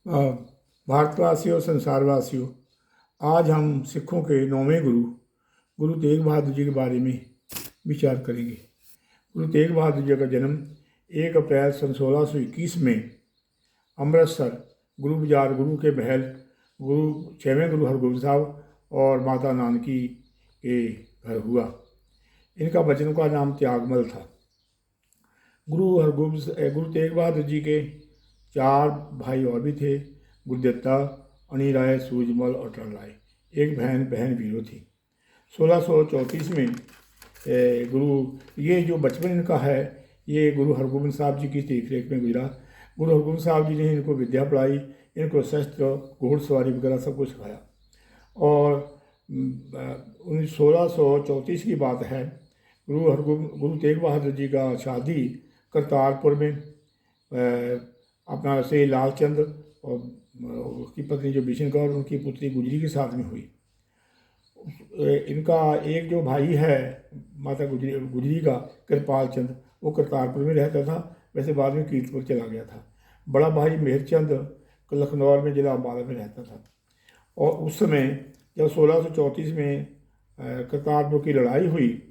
अ, भारतवासियों, संसारवासियों, आज हम सिखों के 9वें गुरु गुरु तेग बहादुर जी के बारे में विचार करेंगे। गुरु तेग बहादुर जी का जन्म 1 अप्रैल सन 1621 में अमृतसर गुरु बाजार गुरु के महल गुरु 6वें गुरु हरगोबिंद साहब और माता नानकी के घर हुआ। इनका बचनों का नाम त्यागमल था। गुरु तेग बहादुर जी के 4 भाई और भी थे, गुरुदत्ता, अनिराय, सूरजमल और टरलाय। एक बहन वीरो थी। 1634 में ये जो बचपन इनका है ये गुरु हरगोबिंद साहब जी की देख रेख में गुजरा। गुरु हरगोबिंद साहब जी ने इनको विद्या पढ़ाई, इनको शस्त्र, घोड़सवारी वगैरह सब कुछ सिखाया। और 1634 की बात है, गुरु तेग बहादुर जी का शादी करतारपुर में अपना से लालचंद और उसकी पत्नी जो बिशन कौर, उनकी पुत्री गुजरी के साथ में हुई। इनका एक जो भाई है माता गुजरी का, कृपाल चंद, वो करतारपुर में रहता था, वैसे बाद में कीर्तपुर चला गया था। बड़ा भाई मेहरचंद लखनौर में, जिला अम्बाला में रहता था। और उस समय जब 1634 में करतारपुर की लड़ाई हुई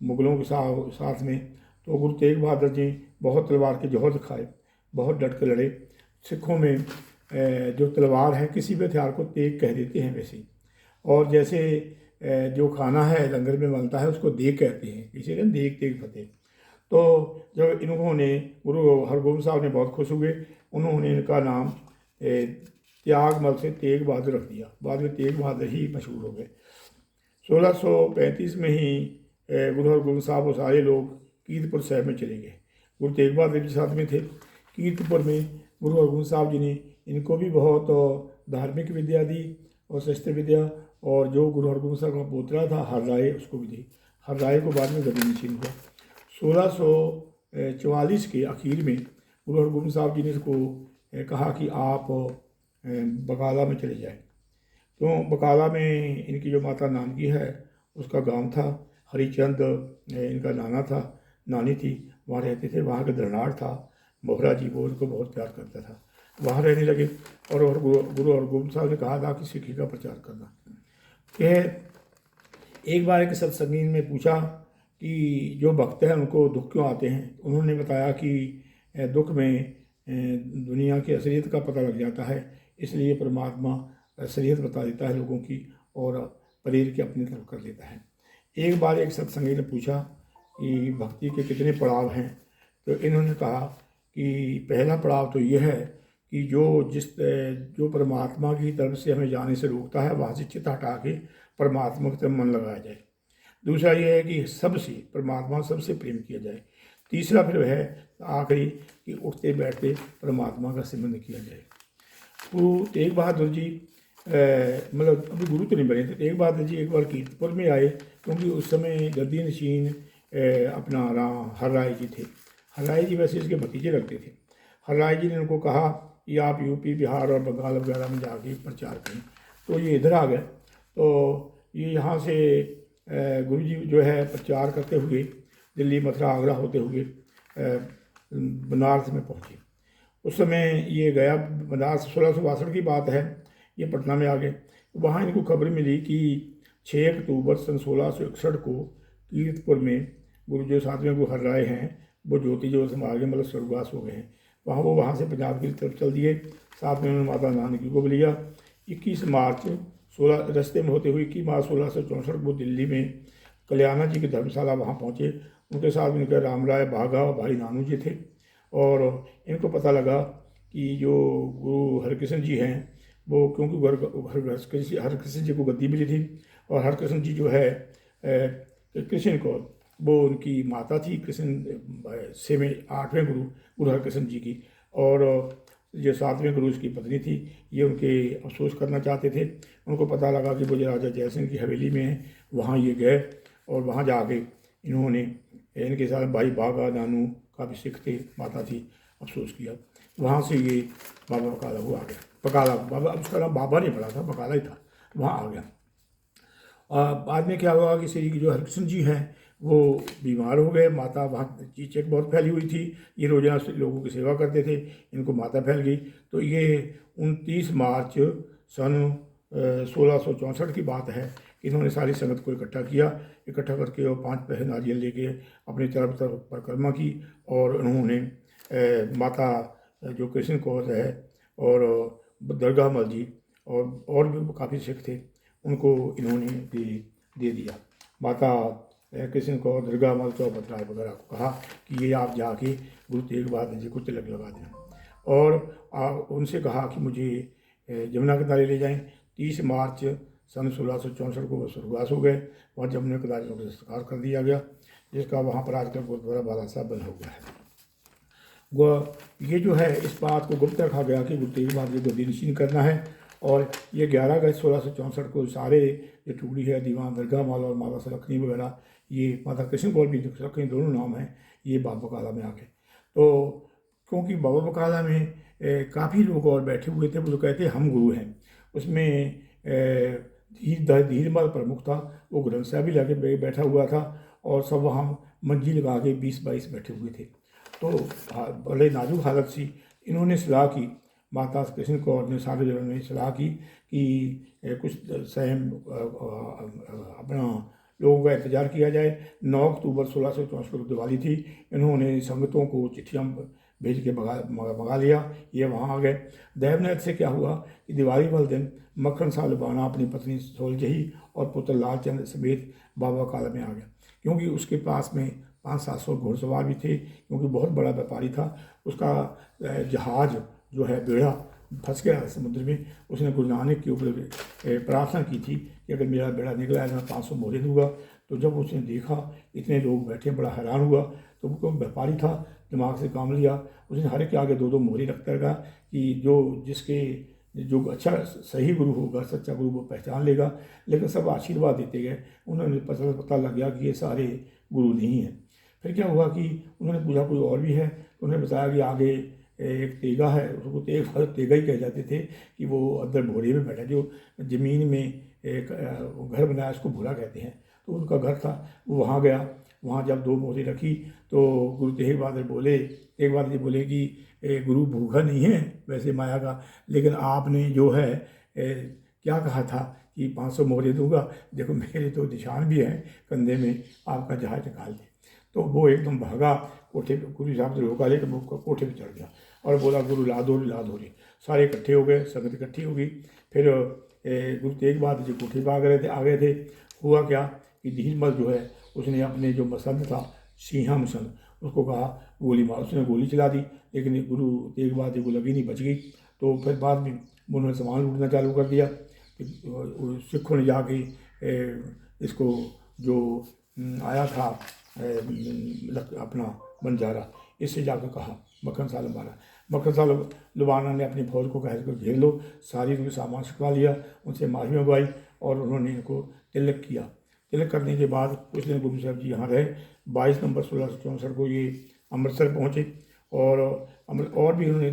मुग़लों के साथ में, तो गुरु तेग बहादुर जी बहुत तलवार के जौहर दिखाए, बहुत डट कर लड़े। सिखों में जो तलवार है किसी भी हथियार को तेग कह देते हैं वैसे। और जैसे जो खाना है लंगर में बनता है उसको देग कहते हैं, इसी दिन देग तेग फतेह। तो जब इन्होंने गुरु हरगोबिंद साहब ने बहुत खुश हुए, उन्होंने इनका नाम त्यागमल से तेग बहादुर रख दिया। बाद में तेग बहादुर ही मशहूर हो गए। 1635 में ही गुरु हरगोबिंद साहब और सारे लोग कीर्तपुर साहब में चले गए। गुरु तेग बहादुर जी साथ में थे। कीर्तपुर में गुरु हरगोबिंद साहब जी ने इनको भी बहुत धार्मिक विद्या दी और शस्त्र विद्या, और जो गुरु हरगोबिंद साहब का पोतरा था हरराय, उसको भी दी। हरराय को बाद में गद्दी नशीन हुआ। 1644 के आखिर में गुरु हरगोबिंद साहब जी ने इसको कहा कि आप बकाला में चले जाएं। तो बकाला में इनकी जो माता नानकी है उसका गांव था। हरिचंद इनका नाना था, नानी थी, वहाँ रहते थे। वहाँ का दरनार था मोहरा जी, वो उनको बहुत प्यार करता था। वहाँ रहने लगे और गुरु हरगोबिंद साहब ने कहा था कि सिक्खी का प्रचार करना। एक बार एक सत्संगी ने पूछा कि जो भक्त हैं उनको दुख क्यों आते हैं। उन्होंने बताया कि दुख में दुनिया की असलियत का पता लग जाता है, इसलिए परमात्मा असलियत बता देता है लोगों की और प्रेर के अपनी तरफ कर देता है। एक बार एक सत्संगी ने पूछा कि भक्ति के कितने पड़ाव हैं, तो इन्होंने कहा कि पहला पड़ाव तो यह है कि जो परमात्मा की तरफ से हमें जाने से रोकता है वहाँ से चित्त हटा के परमात्मा की तरफ मन लगाया जाए। दूसरा यह है कि सबसे परमात्मा सबसे प्रेम किया जाए। तीसरा फिर है आखिरी कि उठते बैठते परमात्मा का सिमरन किया जाए। गुरु तेग बहादुर जी मतलब अभी गुरु तो नहीं बने थे। तेग बहादुर जी एक बार कीर्तपुर में आए, क्योंकि उस समय गद्दी नशीन अपना हरराय जी थे। हरराय जी वैसे इसके भतीजे लगते थे। हरराय जी ने उनको कहा कि आप यूपी, बिहार और बंगाल वगैरह में जाके प्रचार करें। तो ये इधर आ गए। तो ये यहाँ से गुरु जी जो है प्रचार करते हुए दिल्ली, मथुरा, आगरा होते हुए बनारस में पहुँचे। उस समय ये गया बनारस, 1662 की बात है, ये पटना में आ गए। वहाँ इनको खबर मिली कि 6 अक्टूबर सन 1661 को कीर्तपुर में गुरु जो 7वें गुरु हरराय हैं वो ज्योति जो संभाल के मतलब स्वर्गवास हो गए हैं। वहाँ से पंजाब की तरफ चल दिए। साथ में उन्होंने माता नानकी को भी लिया। 21 मार्च 16 रास्ते में होते हुए 21 मार्च 1664 को दिल्ली में कल्याणा जी की धर्मशाला वहाँ पहुँचे। उनके साथ इनके रामराय बाघा और भाई नानू जी थे। और इनको पता लगा कि जो गुरु हरकृष्ण जी हैं वो, क्योंकि हरकृष्ण जी को गद्दी मिली थी, और हरकृष्ण जी जो है कृष्ण को, वो उनकी माता थी कृष्ण से में 8वें गुरु हरकृष्ण जी की, और जो 7वें गुरु उसकी पत्नी थी। ये उनके अफसोस करना चाहते थे। उनको पता लगा कि वो जो राजा जयसिंह की हवेली में है, वहाँ ये गए और वहाँ जाके इन्होंने इनके साथ भाई बाघा, नानू, काफ़ी सिख थे, माता थी, अफसोस किया। वहाँ से ये बाबा बकाला हुआ आ गया। बकाला बाबा, उसका नाम बाबा नहीं पड़ा था, बकाला ही था, वहाँ आ गया। बाद में क्या हुआ कि श्री जो हरकृष्ण जी हैं वो बीमार हो गए। माता वहाँ चीचक बहुत फैली हुई थी, ये रोजाना से लोगों की सेवा करते थे, इनको माता फैल गई। तो ये 29 मार्च सन 1664 की बात है। इन्होंने सारी संगत को इकट्ठा किया, इकट्ठा करके और 5 पैसे नारियल लेके अपनी तरफ परिक्रमा की, और उन्होंने माता जो कृष्ण कौर है और दरगाह मल जी और भी काफ़ी सिख थे, उनको इन्होंने दे दिया। माता कृष्ण कौर, दरगाह मल, चौपत राय वगैरह को कहा कि ये आप जाके गुरु तेग बहादुर जी को तिलक लगा दें, और उनसे कहा कि मुझे जमुना किनारे ले जाएं। 30 मार्च सन 1664 को वो स्वर्गवास हो गए, और जमुना किनारे उनको संस्कार कर दिया गया, जिसका वहाँ पर आजकल गुरुद्वारा बाला साहब बना हुआ है। वह ये जो है, इस बात को गुप्त रखा गया कि गुरु तेग बहादुर को दिनशीन करना है, और ये 11 अगस्त 1664 को सारे जो टुकड़ी है, दीवान दरगाह माला और माता सुलखनी वगैरह, ये माता कृष्ण कौर भी सुलखनी दोनों नाम हैं, ये बाबा बकाला में आ गए। तो क्योंकि बाबा बकाला में काफ़ी लोग और बैठे हुए थे, वो जो कहते हम गुरु हैं, उसमें धीरमल प्रमुख था, वो ग्रंथ साहब भी लाके बैठा हुआ था, और सब वहाँ मंजी लगा के 20-22 बैठे हुए थे। तो बड़े नाजुक हालत सी। इन्होंने सलाह की, माता कृष्ण कौर ने सारे जनों ने सलाह की कि कुछ सहम अपना लोगों का इंतज़ार किया जाए। 9 अक्टूबर 1664 को दिवाली थी। इन्होंने संगतों को चिट्ठियाँ भेज के भगा लिया, ये वहाँ आ गए। देवनाथ से क्या हुआ कि दिवाली वाले दिन मक्खन साह लुबाना अपनी पत्नी सोलजही और पुत्र लालचंद समेत बाबा बकाला में आ गया, क्योंकि उसके पास में 500-700 घुड़सवार भी थे, क्योंकि बहुत बड़ा व्यापारी था। उसका जहाज़ जो है, बेड़ा फंस गया समुद्र में। उसने गुरु नानक के ऊपर प्रार्थना की थी कि अगर मेरा बेड़ा निकला है तो मैं 500 मोहरे दूंगा। तो जब उसने देखा इतने लोग बैठे, बड़ा हैरान हुआ। तो वो व्यापारी था, दिमाग से काम लिया, उसने हर एक के आगे 2-2 मोहरे रखता रहा कि जो अच्छा सही गुरु होगा, सच्चा गुरु, वो पहचान लेगा। लेकिन सब आशीर्वाद देते गए। उन्होंने पता लग गया कि ये सारे गुरु नहीं हैं। फिर क्या हुआ कि उन्होंने पूछा कोई और भी है, तो उन्होंने बताया कि आगे एक तेगा है, उसको तेगा ही कह जाते थे, कि वो अंदर भोरे में बैठा, जो ज़मीन में एक घर बनाया, उसको भोरा कहते हैं, तो उनका घर था। वो वहाँ गया, वहाँ जब 2 मोहरें रखी तो गुरु तेग बहादुर जी बोले कि गुरु भूखा नहीं है वैसे माया का, लेकिन आपने जो है क्या कहा था कि 500 मोहरें दूंगा, देखो मेरे तो निशान भी हैं कंधे में, आपका जहाज निकाल दे। तो वो एकदम भागा कोठे पे, गुरु साहब से रोका, लेकिन वो कोठे पे चढ़ गया और बोला गुरु ला दो रे। सारे इकट्ठे हो गए, संगत इकट्ठी हो गई। फिर गुरु तेग बहादुर जी कोठे पर आ गए थे। हुआ क्या कि धीरमल जो है, उसने अपने जो मसंद था, सिंहा मसंद, उसको कहा गोली मार। उसने गोली चला दी, लेकिन गुरु तेग बहादुर जी को लगी नहीं, बच गई। तो फिर बाद में उन्होंने सामान लूटना चालू कर दिया। सिखों ने जाके इसको जो आया था अपना बंजारा, इससे जाकर कहा मक्खन साह लुबाना। मक्खन साह लुबाना ने अपनी फौज को कहा इसको घेर लो, सारी उनके सामान छिपा लिया, उनसे माफ़ी मंगवाई, और उन्होंने इनको तिलक किया। तिलक करने के बाद कुछ दिन गुरु साहब जी यहाँ रहे। 22 नवंबर 1664 को ये अमृतसर पहुँचे, और भी उन्होंने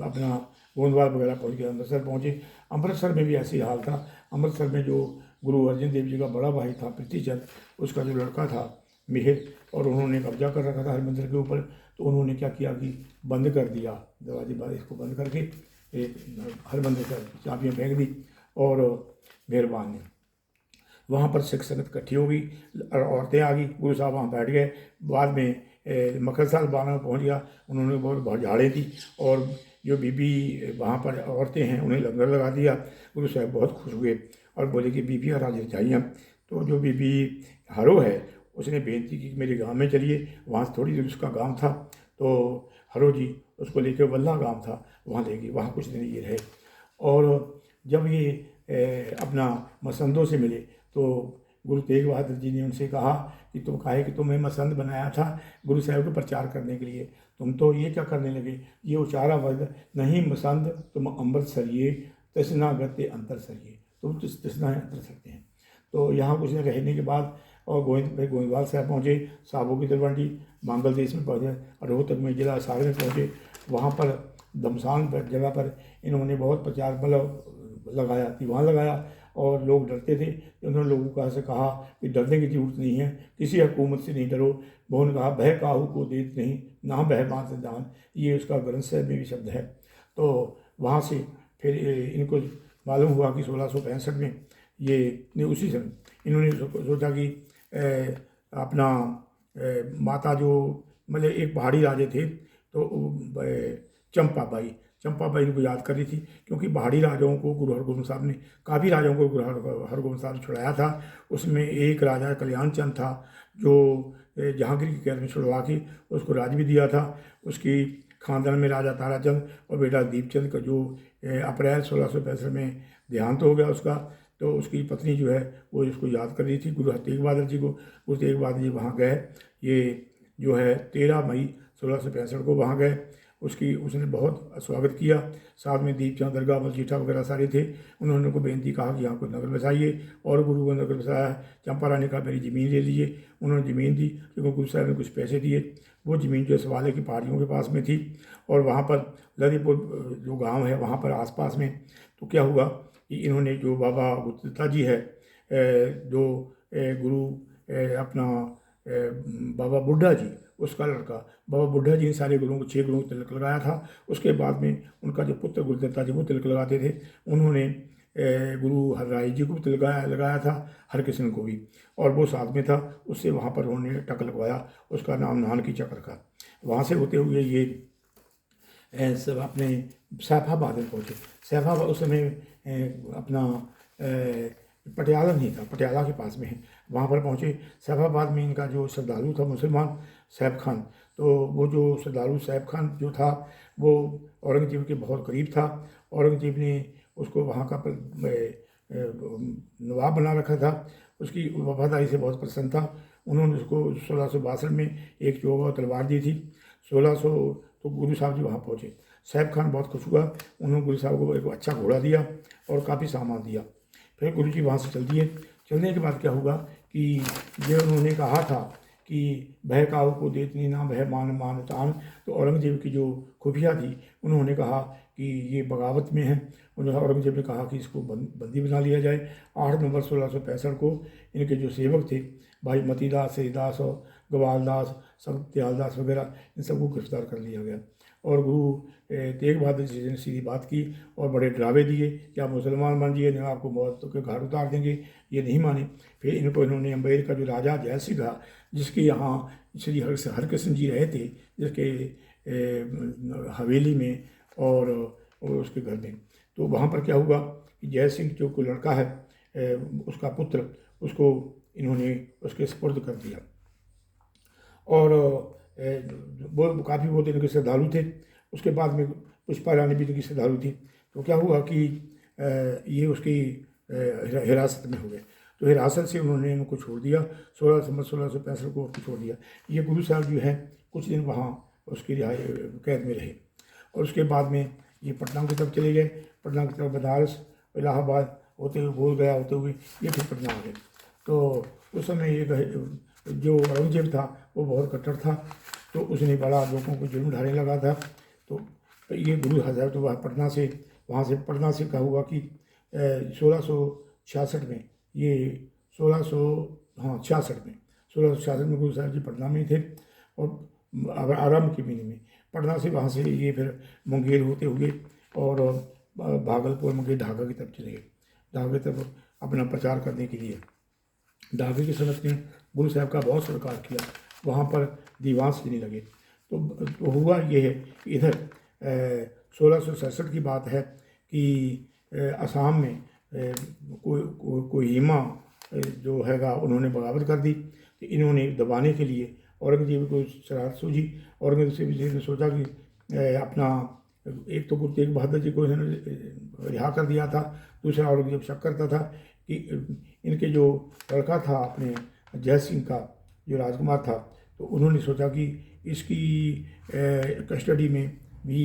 अपना गोंदवाल वगैरह पहुँच के अमृतसर पहुँचे। अमृतसर में भी ऐसी हाल था। अमृतसर में जो गुरु अर्जन देव जी का बड़ा भाई था प्रीतिचंद, उसका जो लड़का था मिहिर, और उन्होंने कब्जा कर रखा था हरमंदिर के ऊपर। तो उन्होंने क्या किया कि बंद कर दिया दरवाजे, बाद इसको बंद करके हरमंदिर का चाबियाँ फेंक दी, और मेहरबान ने वहाँ पर सिख संगत इकट्ठी हो गई, औरतें आ गई, गुरु साहब वहाँ बैठ गए। बाद में मक्खन साह लुबाना पहुँच गया, उन्होंने बहुत झाड़ें दी, और जो बीबी वहाँ पर औरतें हैं उन्हें लंगर लगा दिया। गुरु साहब बहुत खुश हुए और बोले कि बीबी और आज चाहिए। तो जो बीबी हरो है, उसने बेनती की कि मेरे गांव में चलिए। वहाँ से थोड़ी दूर उसका गांव था, तो हरो जी उसको लेकर वल्ला गांव था, वहाँ ले गए। वहाँ कुछ दिन ये रहे, और जब ये अपना मसंदों से मिले तो गुरु तेग बहादुर जी ने उनसे कहा कि तुम काहे कि तुम्हें मसंद बनाया था गुरु साहब को प्रचार करने के लिए, तुम तो ये क्या करने लगे। ये उचारा वर्ग नहीं मसंद तुम अमृत सरिये, तृष्णा गते अंतर सरिये, तुम तृष्णा अंतर सकते हैं। तो यहाँ कुछ दिन रहने के बाद और गोविंदवाल साहब पहुँचे, साबो की तलवंडी मांगल देश में पहुँचे, और रोहतक में जिला सागर में पहुँचे। वहाँ पर दमसान जगह पर इन्होंने बहुत प्रचार मतलब लगाया, दीवान लगाया, और लोग डरते थे। तो उन्होंने लोगों का से कहा कि डरने की जरूरत नहीं है, किसी हुकूमत से नहीं डरो। वो उन्होंने कहा भय काहू को देत नहीं, ना भय बात दान, ये उसका ग्रंथ साहब में भी शब्द है। तो वहाँ से फिर इनको मालूम हुआ कि 1665 में ये उसी समय इन्होंने सोचा कि अपना माता जो मतलब एक पहाड़ी राजे थे, तो चंपा बाई इनको याद कर रही थी, क्योंकि पहाड़ी राजाओं को गुरु हरगोबिंद साहब ने, काफ़ी राजाओं को गुरु हरगोबिंद साहब ने छुड़ाया था। उसमें एक राजा कल्याण चंद था जो जहांगीर की कैद में छुड़वा के उसको राज भी दिया था। उसकी खानदान में राजा ताराचंद और बेटा दीपचंद का जो अप्रैल 1665 में देहांत हो गया उसका, तो उसकी पत्नी जो है वो इसको याद कर रही थी गुरु तेग बहादुर जी को। गुरु तेग बहादुर जी वहाँ गए, ये जो है 13 मई 1665 को वहाँ गए। उसने बहुत स्वागत किया। साथ में दीपचंद, दरगाह मजीठा वगैरह सारे थे। उन्होंने उनको बेनती कहा कि यहाँ को नगर बसाइए, और गुरु को नगर बसाया। चंपा रानी का मेरी ज़मीन ले लीजिए, उन्होंने ज़मीन दी, क्योंकि गुरु साहब ने कुछ पैसे दिए। वो ज़मीन जो सवाले की पहाड़ियों के पास में थी, और वहाँ पर ललितपुर जो गाँव है वहाँ पर आसपास में। तो क्या हुआ कि इन्होंने जो बाबा गुरुदत्ता जी है, जो गुरु अपना बाबा बुढ़ा जी, उसका लड़का बाबा बुढ़ा जी ने सारे गुरुओं को 6 गुरुओं को तिलक लगाया था। उसके बाद में उनका जो पुत्र गुरुदत्ता जी वो तिलक लगाते थे। उन्होंने गुरु हरराय जी को भी तिलक लगाया था, हरकिशन को भी, और वो साथ में था। उससे वहाँ पर उन्होंने टक लगवाया, उसका नाम नानकी चक्र रखा। वहाँ से होते हुए ये सब अपने सैफाबाद में पहुँचे। सैफाबाद उस समय अपना पटियाला नहीं था, पटियाला के पास में है, वहाँ पर पहुँचे। सैफाबाद में इनका जो श्रद्धालु था मुसलमान सैफ खान, तो वो जो श्रद्धालु सैफ खान जो था वो औरंगजेब के बहुत करीब था। औरंगजेब ने उसको वहाँ का नवाब बना रखा था, उसकी वफादारी से बहुत प्रसन्न था। उन्होंने उसको 1662 में एक चोगा और तलवार दी थी। 1600 तो गुरु साहब जी वहाँ पहुँचे। सैफ खान बहुत खुश हुआ, उन्होंने गुरु साहब को एक अच्छा घोड़ा दिया और काफ़ी सामान दिया। फिर गुरु जी वहाँ से चल दिए। चलने के बाद क्या हुआ कि ये उन्होंने कहा था कि भय काहू को देत नहीं, ना भय मान मान तान। तो औरंगजेब की जो खुफिया थी उन्होंने कहा कि ये बगावत में है। उन्होंने औरंगजेब ने कहा कि इसको बंदी बना लिया जाए। 8 नवंबर 1665 को इनके जो सेवक थे भाई मतीदास, सहीदास और ग्वालदास, सब दयालदास वगैरह, इन सबको गिरफ्तार कर लिया गया। और गुरु तेग बहादुर जी ने सीधी बात की और बड़े डरावे दिए कि आप मुसलमान बन जाइए, नहीं आपको मौत के घाट उतार देंगे। ये नहीं माने। फिर इन्होंने अम्बेर का जो राजा जय सिंह था, जिसके यहाँ श्री हरकृष्ण जी रहे थे, जिसके हवेली में और उसके घर में, तो वहाँ पर क्या हुआ कि जय सिंह जो कोई लड़का है, उसका पुत्र, उसको इन्होंने उसके सुपुर्द कर दिया। और वो काफ़ी बहुत इनके श्रद्धालु थे। उसके बाद में पुष्पा रानी भी इनकी श्रद्धालु थी। तो क्या हुआ कि ये उसकी हिरासत में हो गए। तो हिरासत से उन्होंने इनको छोड़ दिया। 16 दिसंबर 1665 को छोड़ दिया। ये गुरु साहब जो है कुछ दिन वहाँ उसकी रिहाई कैद में रहे, और उसके बाद में ये पटना की तरफ चले गए। पटना की तरफ बनारस, इलाहाबाद होते हुए, बोल गया होते हुए ये फिर पटना आ गए। तो उस समय ये जो औरंगजेब था वो बहुत कट्टर था, तो उसने बड़ा लोगों को जुल्म ढाने लगा था। तो ये गुरु हज़रत तो पटना से क्या हुआ कि 1666 में ये 1666 में गुरु साहब जी पटना में थे, और आरंभ के महीने में पटना से वहाँ से ये फिर मुंगेर होते हुए और भागलपुर, मुंगेर, ढाका की तरफ चले गए। ढाका की तरफ अपना प्रचार करने के लिए। ढाके की संगत ने गुरु साहब का बहुत सत्कार किया, वहाँ पर दीवान सजने लगे। तो हुआ ये है कि इधर 1667 की बात है कि असम में कोहिमा जो हैगा उन्होंने बगावत कर दी। तो इन्होंने दबाने के लिए औरंगजेब को शरारत सूझी। औरंगजेब ने सोचा कि अपना एक तो गुरु तेग बहादुर जी को इन्होंने रिहा कर दिया था, दूसरा औरंगजेब शक करता था कि इनके जो लड़का था अपने जय सिंह का जो राजकुमार था, तो उन्होंने सोचा कि इसकी कस्टडी में भी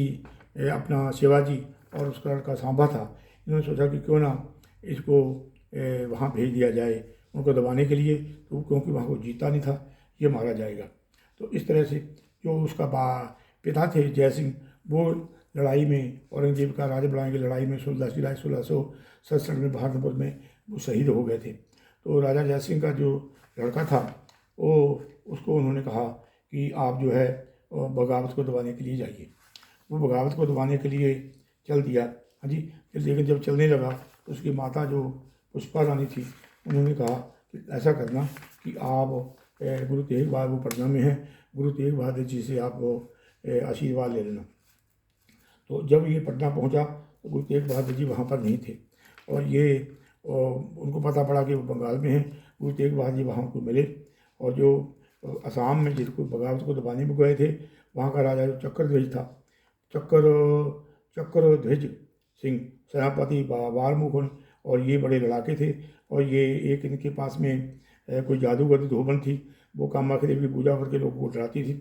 अपना शिवाजी और उसका लड़का सांबा था। इन्होंने सोचा कि क्यों ना इसको वहाँ भेज दिया जाए उनको दबाने के लिए, तो क्योंकि वहाँ को जीता नहीं था, ये मारा जाएगा। तो इस तरह से जो उसका पिता थे जय सिंह, वो लड़ाई में, औरंगजेब का राज बढ़ाने की लड़ाई में 16 जुलाई 1667 में बहादुरपुर में वो शहीद हो गए थे। तो राजा जय सिंह का जो लड़का था वो, उसको उन्होंने कहा कि आप जो है बगावत को दबाने के लिए जाइए। वो बगावत को दबाने के लिए चल दिया। हाँ जी। लेकिन जब चलने लगा तो उसकी माता जो पुष्पा रानी थी, उन्होंने कहा कि ऐसा करना कि आप गुरु तेग बहादुर, वो पटना में है, गुरु तेग बहादुर जी से आप वो आशीर्वाद ले लेना। तो जब ये पटना पहुंचा तो गुरु तेग बहादुर जी वहाँ पर नहीं थे, और ये उनको पता पड़ा कि वो बंगाल में हैं। गुरु तेग बहादुर जी वहाँ उनको मिले, और जो असम में जिसको बगावत को दबाने में गए थे, वहाँ का राजा जो चक्रध्वज था, चक्रध्वज सिंह सेनापति बारमुखन, और ये बड़े लड़ाके थे। और ये एक इनके पास में कोई जादूगर धोबन थी, वो कामाख्या देवी की पूजा करके लोगों को डराती थी।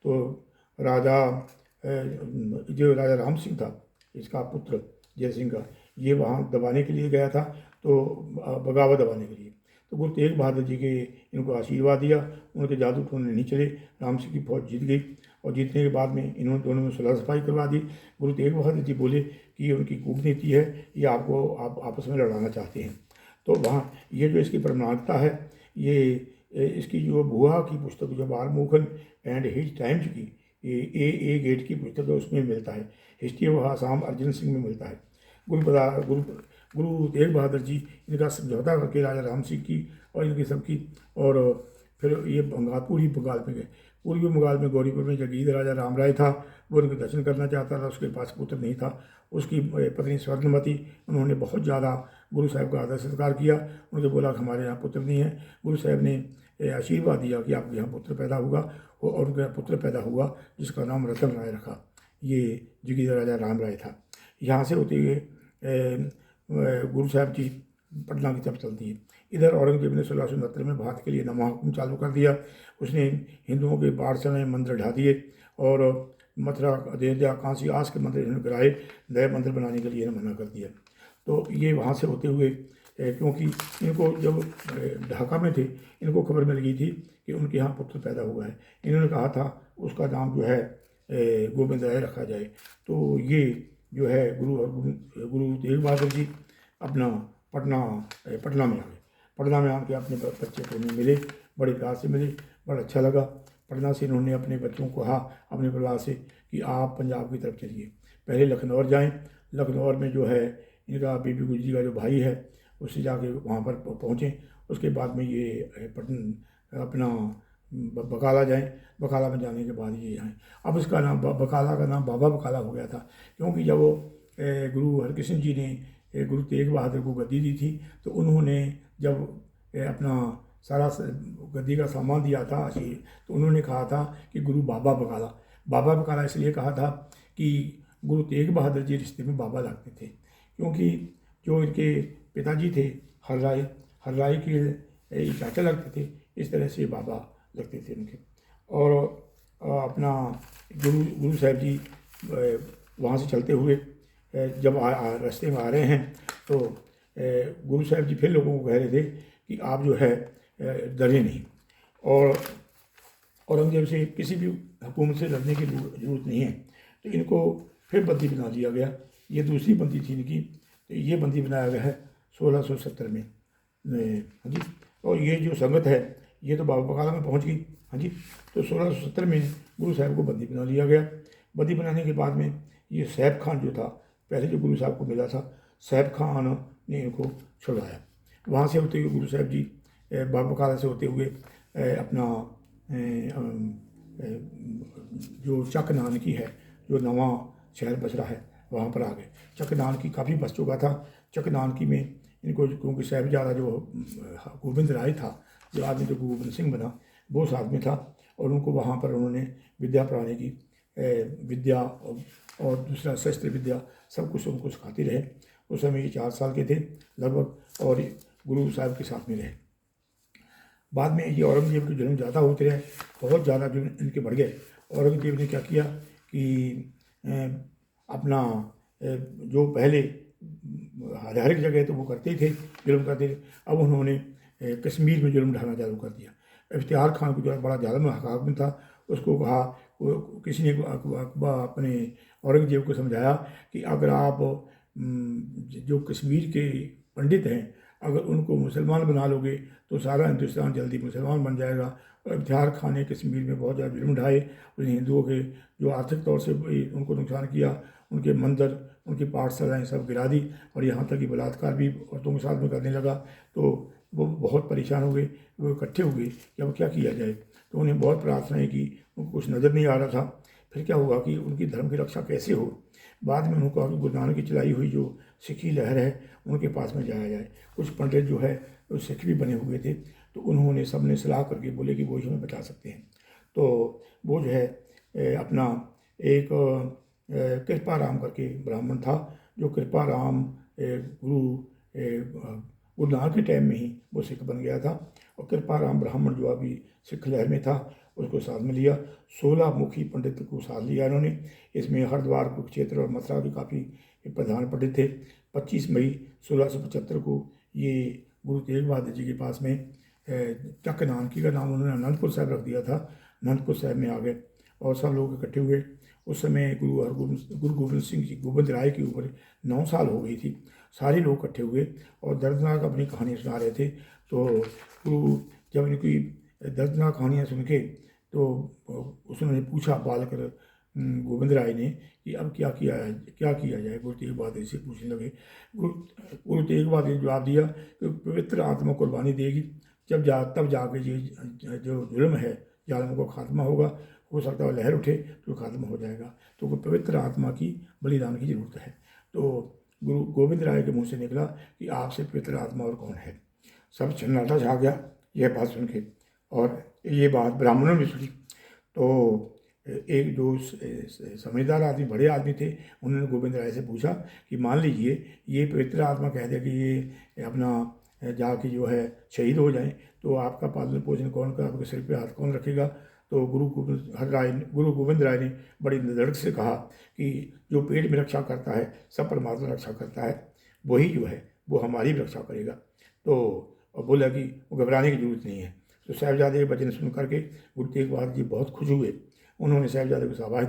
तो राजा जो राजा राम सिंह था, इसका पुत्र जय सिंह का, ये वहाँ दबाने के लिए गया था, तो बगावत दबाने के लिए। तो गुरु तेग बहादुर जी के इनको आशीर्वाद दिया, उनके जादू टोने नहीं चले, राम सिंह की फौज जीत गई। और जीतने के बाद में इन्होंने दोनों में सुलह सफाई करवा दी। गुरु तेग बहादुर जी बोले कि ये उनकी कूटनीति है, ये आपको आप आपस में लड़ाना चाहते हैं। तो वहाँ ये जो इसकी प्रमाणिकता है, ये इसकी जो बुआ की पुस्तक जो बारमुखन एंड हिज टाइम्स की ए गेट की पुस्तक है, उसमें मिलता है। हिस्ट्री ऑफ आसाम अर्जुन सिंह में मिलता है। गुरु गुरु तेग बहादुर जी इनका समझौता करके राजा राम सिंह की और इनकी सबकी, और फिर ये पूरी बंगाल में गए। पूर्वी बंगाल में गौरीपुर में जगीर राजा राम राय था, वो उनके दर्शन करना चाहता था। उसके पास पुत्र नहीं था। उसकी पत्नी स्वर्णमती, उन्होंने बहुत ज़्यादा गुरु साहब का आदर सत्कार किया। उनके बोला कि हमारे यहाँ पुत्र नहीं है। गुरु साहब ने आशीर्वाद दिया कि आपके यहाँ पुत्र पैदा होगा, और उनका पुत्र पैदा हुआ जिसका नाम रतन राय रखा। ये जगीर राजा राम राय था। यहाँ से होते हुए गुरु साहब जी पटना की तरफ चलती है। इधर औरंगजेब ने 1669 में भारत के लिए नवा हुक्म चालू कर दिया। उसने हिंदुओं के बाढ़ समय मंदिर ढा दिए, और मथुरा, अयोध्या, काशी, आस के मंदिर इन्होंने गिराए। नए मंदिर बनाने के लिए इन्हें मना कर दिया। तो ये वहाँ से होते हुए, क्योंकि इनको जब ढाका में थे, इनको खबर मिल गई थी कि उनके यहाँ पुत्र पैदा हुआ है। इन्होंने कहा था उसका नाम जो है गोविंद राय रखा जाए। तो ये जो है गुरु तेग बहादुर जी अपना पटना में आ गए। पटना में आके अपने बच्चे को उन्हें मिले, बड़े प्यार से मिले, बड़ा अच्छा लगा। पटना से इन्होंने अपने बच्चों को कहा, अपने परिवार से, कि आप पंजाब की तरफ चलिए, पहले लखनऊ जाएं। लखनऊ में जो है इनका बीबी गुजरी का जो भाई है, उससे जाके वहाँ पर पहुँचें। उसके बाद में ये अपना बकाला जाएं। बकाला में जाने के बाद ये आए। अब इसका नाम बकाला का नाम बाबा बकाला हो गया था, क्योंकि जब वो गुरु हरकृष्ण जी ने गुरु तेग बहादुर को गद्दी दी थी, तो उन्होंने जब अपना सारा गद्दी का सामान दिया था, तो उन्होंने कहा था कि गुरु बाबा बकाला। बाबा बकाला इसलिए कहा था कि गुरु तेग बहादुर जी रिश्ते में बाबा लगते थे, क्योंकि जो इनके पिताजी थे हर राय के चाचा लगते थे, इस तरह से बाबा लगते थे उनके। और अपना गुरु साहब जी वहाँ से चलते हुए जब रास्ते में आ रहे हैं, तो गुरु साहब जी फिर लोगों को कह रहे थे कि आप जो है डरे नहीं, और औरंगजेब से किसी भी हुकूमत से लड़ने की जरूरत नहीं है। तो इनको फिर बंदी बना दिया गया। ये दूसरी बंदी थी इनकी, तो ये बंदी बनाया गया है 1670 में। हाँ जी। और ये जो संगत है, ये तो बाबा बकाला में पहुंच गई। हाँ जी। तो 1670 में गुरु साहब को बंदी बना लिया गया। बंदी बनाने के बाद में ये सैफ खान जो था, पहले जो गुरु साहब को मिला था, सैफ खान ने इनको छुड़वाया। वहाँ से होते हुए गुरु साहब जी बाबा बकाला से होते हुए अपना जो चक नानकी है, जो नवा शहर बच रहा है, वहाँ पर आ गए। चक नानकी काफ़ी बच चुका था। चक नानकी में इनको, क्योंकि साहिबजादा जो गोविंद राय था, जो आदमी जो गोविंद सिंह बना, वो साथ में था, और उनको वहाँ पर उन्होंने विद्या पढ़ाने की, विद्या और दूसरा शस्त्र विद्या सब कुछ उनको सिखाते रहे। उस समय ये 4 साल के थे लगभग, और गुरु साहब के साथ में रहे। बाद में ये औरंगजेब के जुल्म ज़्यादा होते रहे, बहुत ज़्यादा जुल्म इनके बढ़ गए। औरंगजेब ने क्या किया कि अपना जो पहले हर एक जगह तो वो करते ही थे, जुल्म करते थे, अब उन्होंने कश्मीर में जुल्म ढाना चालू कर दिया। इफ्तिखार खान को जो बड़ा जालिम हाकिम था, उसको कहा किसी ने अपने औरंगजेब को समझाया कि अगर आप जो कश्मीर के पंडित हैं अगर उनको मुसलमान बना लोगे तो सारा हिंदुस्तान जल्दी मुसलमान बन जाएगा। और इफ्तिखार खान ने कश्मीर में बहुत ज़्यादा जुल्म ढाए, उन हिंदुओं के जो आर्थिक तौर से उनको नुकसान किया, उनके मंदिर, उनकी पाठशालाएँ सब गिरा दी, और यहाँ तक कि बलात्कार भी औरतों के साथ में करने लगा। तो वो बहुत परेशान हो गए, वो इकट्ठे हो गए कि अब क्या किया जाए। तो उन्हें बहुत प्रार्थनाएं की, उनको कुछ नज़र नहीं आ रहा था। फिर क्या हुआ कि उनकी धर्म की रक्षा कैसे हो। बाद में उन्होंने कहा कि गुरु नानक की चलाई हुई जो सिक्खी लहर है उनके पास में जाया जाए। कुछ पंडित जो है वो सिख भी बने हुए थे, तो उन्होंने सब ने सलाह करके बोले कि वो ही हमें बचा सकते हैं। तो वो जो है अपना एक कृपाराम करके ब्राह्मण था, जो कृपाराम गुरु नानक के टाइम में ही वो सिख बन गया था। और कृपाराम ब्राह्मण जो अभी सिख लहर में था उसको साथ में लिया। 16 मुखी पंडित को साथ लिया इन्होंने। इसमें हरिद्वार, कुरुक्षेत्र और मथुरा के काफ़ी प्रधान पंडित थे। 25 मई 1675 को ये गुरु तेग बहादुर जी के पास में चक नानकी का नाम उन्होंने अनंतपुर साहब रख दिया था, अनंतपुर साहब में आ गए और सब लोग इकट्ठे हुए। उस समय गुरु गोविंद सिंह जी, गोविंद राय की उम्र 9 साल हो गई थी। सारे लोग इकट्ठे हुए और दर्दनाक अपनी कहानी सुना रहे थे। तो गुरु जब इनकी दर्दनाक कहानियाँ सुन के तो उसने पूछा बाल कर गोविंद राय ने कि अब क्या किया जाए। गुरु तेग बहादुर से पूछने लगे। गुरु तेग बहादुर ने जवाब दिया कि पवित्र आत्मा कुर्बानी देगी, तब जाके ये जो जुल्म है, जालिम को खात्मा होगा। हो सकता है लहर उठे तो खात्मा हो जाएगा। तो पवित्र आत्मा की बलिदान की जरूरत है। तो गुरु गोविंद राय के मुँह से निकला कि आपसे पवित्र आत्मा और कौन है। सब सन्नाटा छा गया यह बात सुन के, और ये बात ब्राह्मणों ने सुनी। तो एक जो समझदार आदमी, बड़े आदमी थे, उन्होंने गोविंद राय से पूछा कि मान लीजिए ये पवित्र आत्मा कह दे कि ये अपना जाके जो है शहीद हो जाए, तो आपका पालन पोषण कौन का, आपके सिर पे हाथ कौन रखेगा। तो गुरु गोविंद राय ने बड़ी धड़क से कहा कि जो पेट में रक्षा करता है सब परमात्मा रक्षा करता है, वही जो है वो हमारी भी रक्षा करेगा। तो बोला कि वो घबराने की जरूरत नहीं है। तो साहिबजादे के वचन सुन करके गुरु तेग बहादुर जी बहुत खुश हुए। उन्होंने साहिबजादे को शाबाश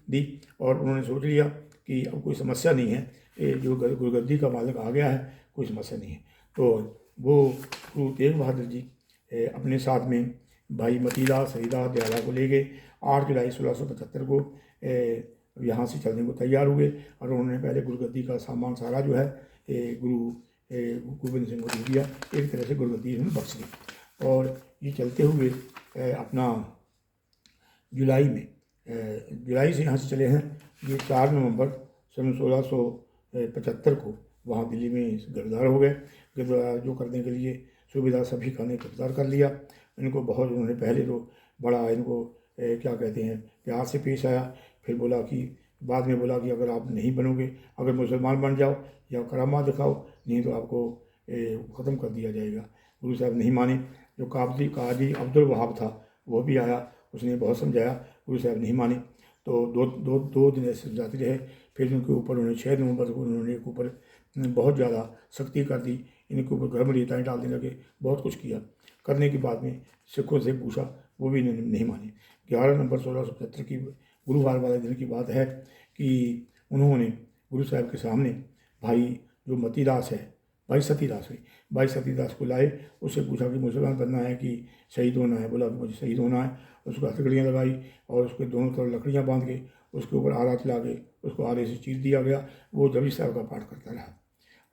दी और उन्होंने सोच लिया कि अब कोई समस्या नहीं है, ये जो गुरुगद्दी का मालिक आ गया है, कोई समस्या नहीं है। तो वो गुरु तेग बहादुर जी अपने साथ में भाई मतीदास, हरिदास दयाला को ले गए। 8 जुलाई 1675 को यहाँ से चलने को तैयार हुए और उन्होंने पहले गुरुगद्दी का सामान सारा जो है गुरु गोविंद सिंह को दे दिया। एक तरह से गुरुगद्दी उन्होंने बख्श दी। और ये चलते हुए अपना जुलाई से यहाँ से चले हैं। ये 4 नवंबर सन 1675 को वहाँ दिल्ली में गिरफ्तार हो गए। गिरफ्तार जो करने के लिए सुविधा सभी का ने गिरफ्तार कर लिया। इनको बहुत उन्होंने पहले तो बड़ा इनको क्या कहते हैं प्यार से पेश आया। फिर बोला कि बाद में बोला कि अगर आप नहीं बनोगे, अगर मुसलमान बन जाओ या करामा दिखाओ, नहीं तो आपको ख़त्म कर दिया जाएगा। गुरु साहब नहीं माने। जो काजी अब्दुल वहाब था वो भी आया, उसने बहुत समझाया, गुरु साहब नहीं माने। तो दो दिन ऐसे समझाते रहे। फिर उनके ऊपर उन्होंने 6 नवंबर को उन्होंने एक ऊपर बहुत ज़्यादा सख्ती कर दी। इनके ऊपर गर्म रेताएँ डालने लगे, बहुत कुछ किया। करने के बाद में सिखों से पूछा, वो भी नहीं माने। 11 नवंबर 1675 की गुरुवार वाले दिन की बात है कि उन्होंने गुरु साहब के सामने भाई जो मतीदास है, भाई सतीदास को लाए। उससे पूछा कि मुसलमान बनना है कि शहीद होना है। बोला कि मुझे शहीद होना है। उसको हथकड़ियाँ लगाई और उसके दोनों तरफ लकड़ियाँ बांध के उसके ऊपर आरा चला के उसको आरे से चीर दिया गया। वो जपजी साहब का पाठ करता रहा।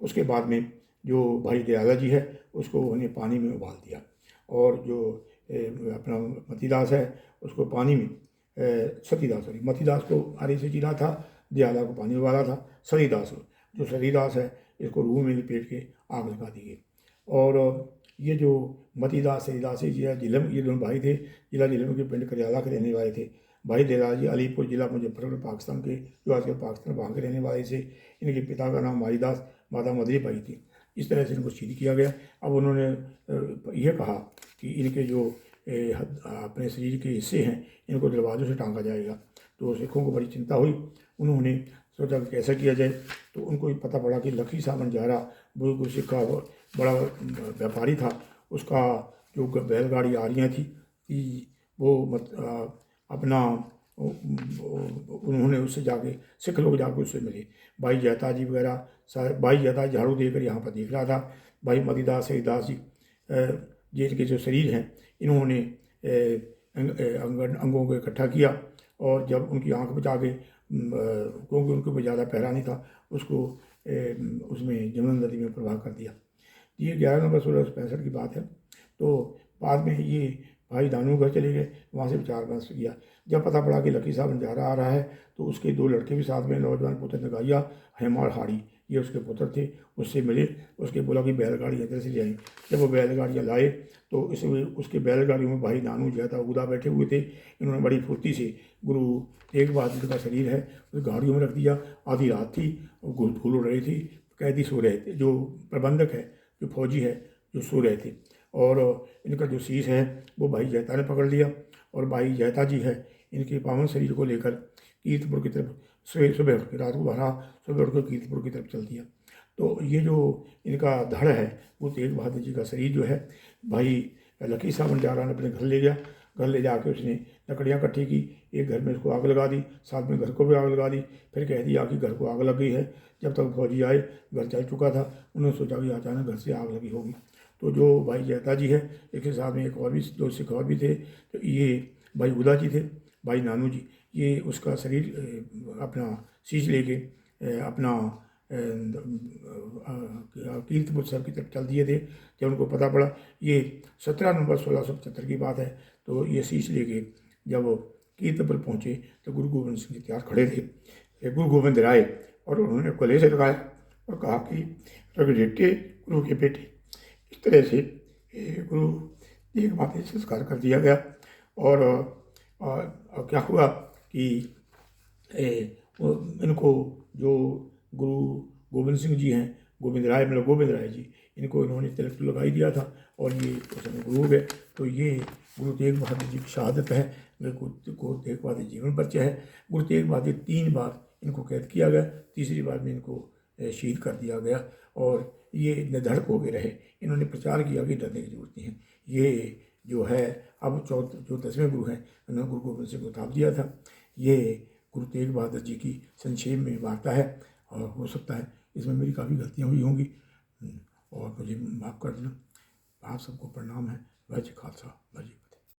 उसके बाद में जो भाई दयाला जी है उसको उन्हें पानी में उबाल दिया, और जो अपना मतीदास है उसको पानी में मतीदास को आरे से चीरा था, दयाला को पानी उबाला था। सतीदास है इसको रूह में लपेट के आग लगा दी गई। और ये जो मतीदास सतीदास जी है झिलम, ये दोनों भाई थे। जिला झिलम के पिंड करियाला के रहने वाले थे। भाई दयाला जी अलीपुर जिला मुजफ्फरपुर पाकिस्तान के, जो आजकल पाकिस्तान वहाँ के रहने वाले थे। इनके पिता का नाम माईदास, माता मदरी बाई थी। इस तरह से इनको शहीद किया गया। अब उन्होंने यह कहा कि इनके जो अपने शरीर के हिस्से हैं इनको दरवाज़ों से टांगा जाएगा। तो सिखों को बड़ी चिंता हुई। उन्होंने सोचा कि कैसा किया जाए। तो उनको पता पड़ा कि लखी साहब बंजारा वो सिख का बड़ा व्यापारी था, उसका जो बैलगाड़ी आ रही थी कि वो अपना उन्होंने उससे जाके सिख लोग जाके उससे मिले। भाई जयता जी वगैरह सारे, भाई जयता झाड़ू देकर यहाँ पर देख रहा था। भाई मतीदास हरिदास जी जी के जो शरीर हैं इन्होंने अंगों को इकट्ठा किया, और जब उनकी आंख बचा के क्योंकि उनके ऊपर ज़्यादा पहरा नहीं था, उसको उसमें जमुना नदी में प्रवाह कर दिया। ये 11 नवंबर 1665 की बात है। तो बाद में ये भाई दानू घर चले गए, वहाँ से विचार विमर्श किया। जब पता पड़ा कि लकी साहब बंजारा आ रहा है तो उसके 2 लड़के भी साथ में, नौजवान पुत्र नगाइया, हेमाड़ हाड़ी, ये उसके पुत्र थे। उससे मिले, उसके बोला कि बैलगाड़ी इधर से ले आई। जब वो बैलगाड़ियाँ लाए तो इसमें उसके बैलगाड़ियों में भाई नानू जयता उदा बैठे हुए थे। इन्होंने बड़ी फुर्ती से गुरु तेग बहादुर का शरीर है उस गाड़ियों में रख दिया। आधी रात थी, धूल उड़ रही थी, कैदी सो रहे थे, जो प्रबंधक है, जो फौजी है, जो सो रहे थे। और इनका जो शीश है वो भाई जयता ने पकड़ लिया, और भाई जयता जी है इनके पावन शरीर को लेकर कीर्तपुर की तरफ सुबह उठ के, रात को भरा, सुबह उठ कर कीर्तपुर की तरफ चल दिया। तो ये जो इनका धड़ है वो तेग बहादुर जी का शरीर जो है भाई लकी साहब बंजारा ने अपने घर ले गया। घर ले जाके उसने लकड़ियाँ इकट्ठी की, एक घर में उसको आग लगा दी, साथ में घर को भी आग लगा दी। फिर कह दिया कि घर को आग लग गई है। जब तक फौजी आए घर जल चुका था। उन्होंने सोचा कि अचानक घर से आग लगी होगी। तो जो भाई जयता जी है, एक साथ में एक और भी, 2 सिख और भी थे। तो ये भाई उदा जी थे, भाई नानू जी, ये उसका शरीर अपना शीश लेके अपना कीर्तपुर साहब की तरफ चल दिए थे। जब उनको पता पड़ा, ये 17 नवंबर 1675 की बात है, तो ये शीश लेके जब वो कीर्तपुर पहुँचे तो गुरु गोविंद सिंह जी तैयार खड़े थे। गुरु गोविंद राय, और उन्होंने कोले से लगाया और कहा कि रघुरेटे गुरु के बेटे। इस तरह से गुरु तेग बहादुर संस्कार कर दिया गया। और क्या हुआ कि इनको जो गुरु गोविंद सिंह जी हैं, गोविंद राय मतलब गोविंद राय जी, इनको इन्होंने तिलक तो लगा ही दिया था, और ये उस समय गुरु हो गए। तो ये गुरु तेग बहादुर जी की शहादत है। गुरु तेग बहादुर जीवन परिचय है। गुरु तेग बहादुर 3 बार इनको कैद किया गया, तीसरी बार में इनको शहीद कर दिया गया, और ये निधड़क हो गए रहे। इन्होंने प्रचार किया कि डरने की जरूरत नहीं है। ये जो है अब जो 10वें गुरु हैं, उन्होंने गुरु गोविंद सिंह को थाप दिया था। ये गुरु तेग बहादुर जी की संक्षेप में वार्ता है, और हो सकता है इसमें मेरी काफ़ी गलतियाँ हुई होंगी, और मुझे माफ़ कर देना। आप सबको प्रणाम है। वाहे जी खालसा, वाहे जी।